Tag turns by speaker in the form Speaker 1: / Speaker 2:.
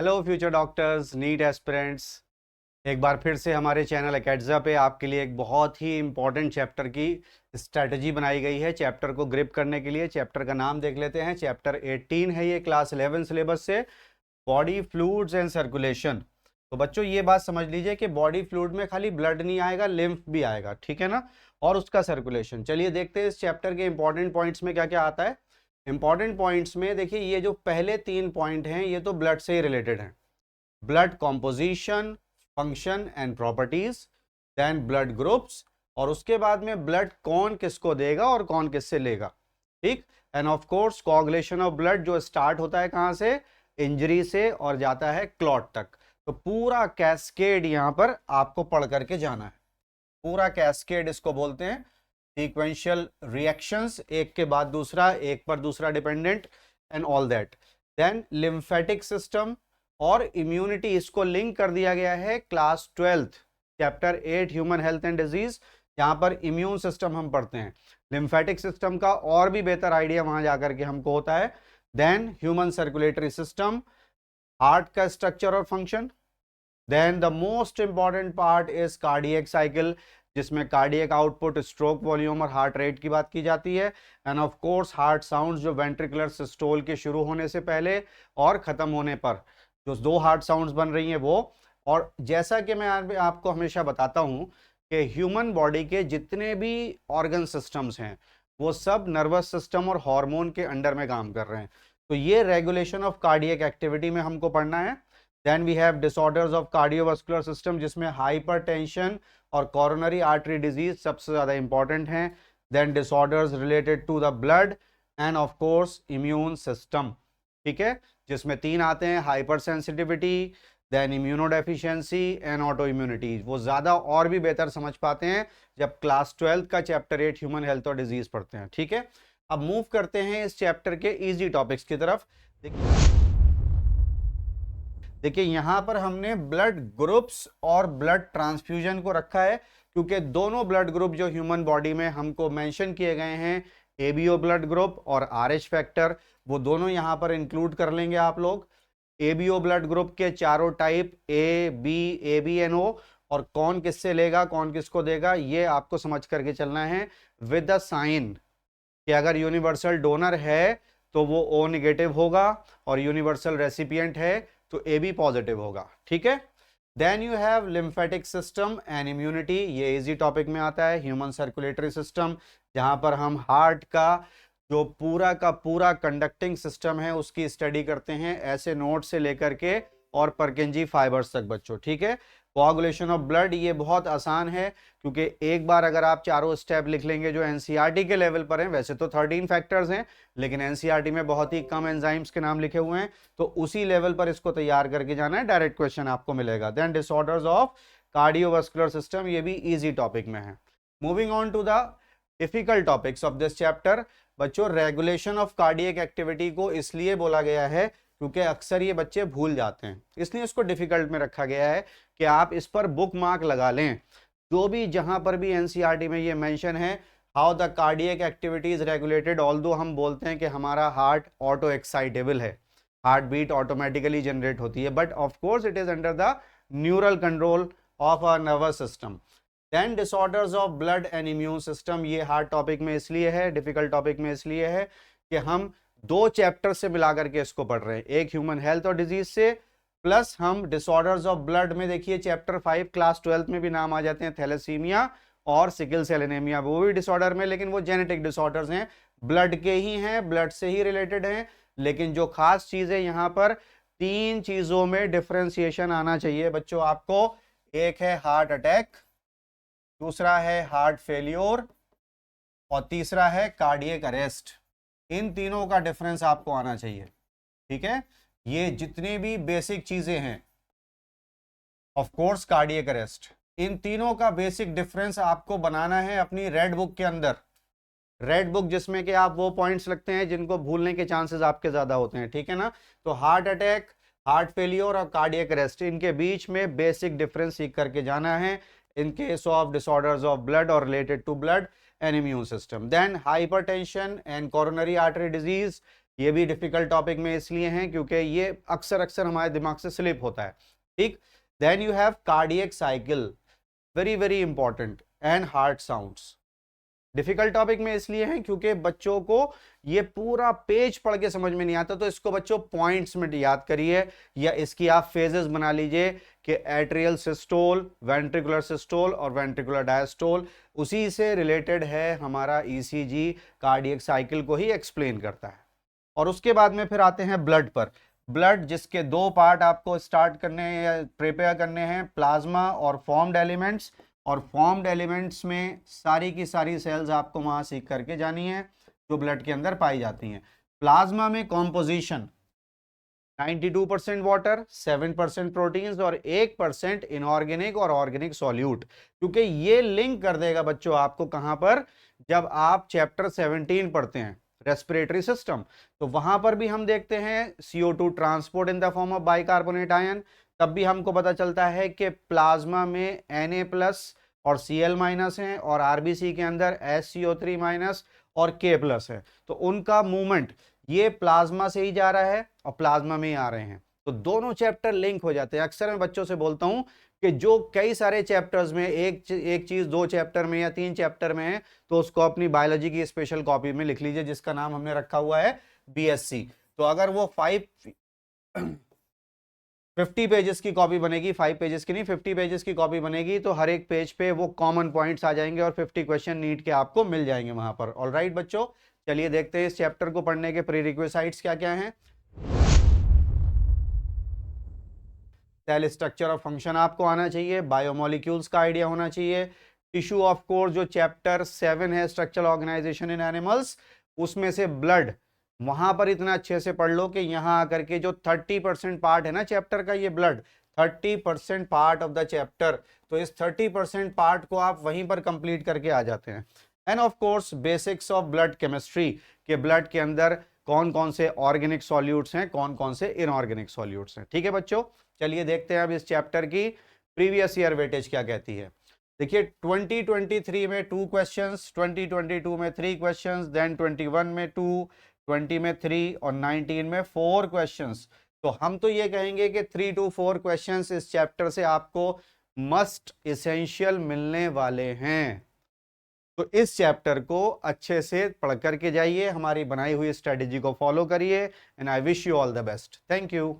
Speaker 1: Hello future doctors, NEET aspirants. एक बार फिर से हमारे चैनल एकेडजा पे आपके लिए एक बहुत ही इम्पॉर्टेंट चैप्टर की स्ट्रैटेजी बनाई गई है। चैप्टर को ग्रिप करने के लिए चैप्टर का नाम देख लेते हैं। चैप्टर 18 है ये, क्लास 11 सिलेबस से, बॉडी फ्लूइड्स एंड सर्कुलेशन। तो बच्चों ये बात समझ लीजिए कि बॉडी फ्लूइड में खाली ब्लड नहीं आएगा, लिम्फ भी आएगा, ठीक है ना, और उसका सर्कुलेशन। चलिए देखते हैं इस चैप्टर के इंपॉर्टेंट पॉइंट्स में क्या क्या आता है। इंपॉर्टेंट पॉइंट्स में देखिए, ये जो पहले 3 पॉइंट हैं ये तो ब्लड से ही रिलेटेड हैं। Blood composition, function and properties, then blood groups, और उसके बाद में ब्लड कौन किसको देगा और कौन किससे लेगा, ठीक। And of course coagulation of blood, जो स्टार्ट होता है कहां से, इंजरी से, और जाता है क्लॉट तक। तो पूरा कैस्केड यहां पर आपको पढ़ करके जाना है। पूरा कैस्केड इसको बोलते हैं, सीक्वेंशियल रिएक्शंस, एक के बाद दूसरा, एक पर दूसरा dependent, and all that. Then lymphatic system और इम्यूनिटी, इसको लिंक कर दिया गया है class 12 chapter 8 human health and disease. यहां पर इम्यून सिस्टम हम पढ़ते हैं, लिम्फेटिक सिस्टम का और भी बेहतर आइडिया वहां जाकर के हमको होता है। Then human circulatory system, heart का स्ट्रक्चर और function. Then the most important part is cardiac cycle, जिसमें कार्डियक आउटपुट, स्ट्रोक वॉल्यूम और हार्ट रेट की बात की जाती है। And of course heart sounds, जो वेंट्रिकुलर सिस्टोल के शुरू होने से पहले और खत्म होने पर जो 2 हार्ट साउंड्स बन रही हैं वो। और जैसा कि मैं आपको हमेशा बताता हूं कि ह्यूमन बॉडी के जितने भी ऑर्गन सिस्टम्स हैं वो सब नर्वस सिस्टम और हार्मोन के अंडर में काम कर रहे हैं। तो ये रेगुलेशन ऑफ कार्डियक एक्टिविटी में हमको पढ़ना है। Then we have disorders of cardiovascular system, जिसमें हाइपरटेंशन और कोरोनरी आर्टरी डिजीज सबसे ज्यादा इंपॉर्टेंट हैं। Then disorders related to the blood and of course immune system, ठीक है, जिसमें 3 आते हैं, hypersensitivity, then immunodeficiency and autoimmunity. वो ज्यादा और भी बेहतर समझ पाते हैं जब क्लास 12 का चैप्टर 8 ह्यूमन हेल्थ और डिजीज पढ़ते हैं, ठीक है। अब मूव करते हैं इस चैप्टर के इजी टॉपिक्स की तरफ। देखिए यहां पर हमने ब्लड ग्रुप्स और ब्लड ट्रांसफ्यूजन को रखा है, क्योंकि दोनों ब्लड ग्रुप जो ह्यूमन बॉडी में हमको मेंशन किए गए हैं, एबीओ ब्लड ग्रुप और आरएच फैक्टर, वो दोनों यहां पर इंक्लूड कर लेंगे आप लोग। एबीओ ब्लड ग्रुप के चारों type, A B, A B and O, और कौन किससे लेगा कौन किसको देगा ये आपको समझ करके चलना है विद द साइन कि अगर यूनिवर्सल डोनर है तो वो ओ निगेटिव होगा, और यूनिवर्सल रेसिपिएंट है तो ए बी पॉजिटिव होगा, ठीक है। Then you have lymphatic system and immunity, ये इजी टॉपिक में आता है। ह्यूमन सर्कुलेटरी सिस्टम, जहां पर हम हार्ट का जो पूरा का पूरा कंडक्टिंग सिस्टम है उसकी स्टडी करते हैं, ऐसे नोट से लेकर के और परकिंजी फाइबर्स तक बच्चों, ठीक है। कोआगुलेशन ऑफ ब्लड, ये बहुत आसान है, क्योंकि एक बार अगर आप चारों स्टेप लिख लेंगे जो एनसीईआरटी के लेवल पर हैं, वैसे तो 13 फैक्टर्स हैं लेकिन एनसीईआरटी में बहुत ही कम एंजाइम्स के नाम लिखे हुए हैं, तो उसी लेवल पर इसको तैयार करके जाना है, डायरेक्ट क्वेश्चन आपको मिलेगा। Then disorders of cardiovascular system, ये भी इजी टॉपिक में है। Moving on to the difficult topics of this chapter. बच्चों रेगुलेशन ऑफ कार्डियक एक्टिविटी को इसलिए बोला गया है क्योंकि अक्सर ये बच्चे भूल जाते हैं, इसलिए इसको डिफिकल्ट में रखा गया है कि आप इस पर बुक मार्क लगा लें। जो भी जहां पर भी एनसीईआरटी में ये मेंशन है, how the cardiac activity is regulated, although हम बोलते हैं कि हमारा हार्ट ऑटो एक्साइटेबल है, हार्ट बीट ऑटोमेटिकली जनरेट होती है, but of course it is under the neural control of our nervous system. Then disorders of blood and immune system, ये hard topic में इसलिए है, डिफिकल्ट टॉपिक में इसलिए है कि हम 2 चैप्टर से मिलाकर के इसको पढ़ रहे हैं, एक ह्यूमन हेल्थ और डिजीज से, प्लस हम डिसऑर्डर्स ऑफ ब्लड में देखिए चैप्टर 5 क्लास 12 में भी नाम आ जाते हैं, थैलेसीमिया और सिकल सेल एनीमिया, वो भी डिसऑर्डर में, लेकिन वो जेनेटिक डिसऑर्डर्स हैं, ब्लड के ही हैं, ब्लड से ही रिलेटेड हैं। लेकिन जो खास चीज है यहां पर 3 चीजों में डिफरेंशिएशन आना चाहिए बच्चों आपको। एक है हार्ट अटैक, दूसरा है हार्ट फेल्योर, और तीसरा है कार्डियक अरेस्ट। इन तीनों का डिफरेंस आपको आना चाहिए, ठीक है। ये जितनी भी बेसिक चीजें हैं, ऑफ कोर्स कार्डियक अरेस्ट, इन तीनों का बेसिक डिफरेंस आपको बनाना है अपनी रेड बुक के अंदर। रेड बुक जिसमें कि आप वो पॉइंट्स लगते हैं जिनको भूलने के चांसेस आपके ज्यादा होते हैं, ठीक है ना। तो हार्ट अटैक, हार्ट फेलियर और कार्डियक अरेस्ट, इनके बीच में बेसिक डिफरेंस सीख करके जाना है in case of disorders of blood or related to blood and immune system. Then hypertension and coronary artery disease, ये भी डिफिकल्ट टॉपिक में इसलिए हैं क्योंकि ये अक्सर अक्सर हमारे दिमाग से स्लिप होता है, ठीक। Then you have cardiac cycle, very very important, and heart sounds. Difficult topic में इसलिए हैं क्योंकि बच्चों को ये पूरा पेज पढ़ के समझ में नहीं आता, तो इसको बच्चों पॉइंट्स में याद करिए, या इसकी आप फेजेस बना लीजिए कि एट्रियल सिस्टोल, वेंट्रिकुलर सिस्टोल और वेंट्रिकुलर डायस्टोल, उसी से रिलेटेड है हमारा ईसीजी, कार्डियक साइकिल को ही एक्सप्लेन करता है। और उसके बाद में फिर आते हैं ब्लड पर। ब्लड जिसके दो पार्ट आपको स्टार्ट करने हैं या प्रिपेयर करने हैं, प्लाज्मा और फॉर्म्ड एलिमेंट्स। और फॉर्म्ड एलिमेंट्स में सारी की सारी सेल्स आपको वहां सीख करके जानी है जो ब्लड के अंदर पाई जाती हैं। प्लाज्मा में कॉम्पोजिशन 92% वाटर, 7% प्रोटीन्स और 1% इनऑर्गेनिक और ऑर्गेनिक सॉल्यूट, क्योंकि ये लिंक कर देगा बच्चों आपको कहां पर, जब आप चैप्टर 17 पढ़ते हैं रेस्पिरेटरी सिस्टम, तो वहां पर भी हम देखते हैं CO2 transport in the form of bicarbonate ion. तब भी हमको पता चलता है कि प्लाज्मा में Na+ और Cl- हैं और आरबीसी के अंदर SCO3- और K+ है, तो उनका मूवमेंट ये प्लाज्मा से ही जा रहा है और प्लाज्मा में ही आ रहे हैं, तो दोनों चैप्टर लिंक हो जाते हैं। अक्सर मैं बच्चों से बोलता हूं कि जो कई सारे चैप्टर्स में एक चीज 2 चैप्टर में या 3 चैप्टर में है, तो उसको अपनी बायोलॉजी की स्पेशल कॉपी में लिख लीजिए जिसका नाम हमने रखा हुआ है BSc। तो अगर वो 50 पेजेस की कॉपी बनेगी, 5 पेजेस की नहीं, 50 पेजेस की कॉपी बनेगी, तो हर एक पेज पे वो कॉमन पॉइंट्स आ जाएंगे और 50 क्वेश्चन नीट के आपको मिल जाएंगे वहां पर। ऑलराइट बच्चों, चलिए देखते हैं इस चैप्टर को पढ़ने के प्रीरिक्विजिट्स क्या क्या हैं। सेल स्ट्रक्चर और फंक्शन आपको आना चाहिए, बायोमोलिक्यूल्स का आइडिया होना चाहिए, टिश्यू ऑफ कोर्स जो चैप्टर 7 है स्ट्रक्चरल ऑर्गेनाइजेशन इन एनिमल्स, उसमें से ब्लड, वहां पर इतना अच्छे से पढ़ लो कि यहां आकर के जो 30% पार्ट है ना चैप्टर का, ये blood 30% part of the chapter, तो इस 30% पार्ट को आप वहीं पर कंप्लीट करके आ जाते हैं। And of course basics of blood chemistry, के ब्लड के अंदर कौन कौन से ऑर्गेनिक सॉल्यूट्स हैं, कौन कौन से इनऑर्गेनिक सॉल्यूट्स हैं। ठीक है बच्चों, चलिए देखते हैं अब इस चैप्टर की प्रीवियस ईयर वेटेज क्या कहती है। देखिए 2023 में 2 क्वेश्चंस, 2022 में 3 क्वेश्चंस, देन 21 में 2, 20 में 3 और 19 में 4 क्वेश्चंस। तो हम तो ये कहेंगे कि 3 to 4 क्वेश्चंस इस चैप्टर से आपको मस्ट एसेंशियल मिलने वाले हैं। तो इस चैप्टर को अच्छे से पढ़ करके जाइए, हमारी बनाई हुई स्ट्रेटेजी को फॉलो करिए, and I wish you all the best. Thank you.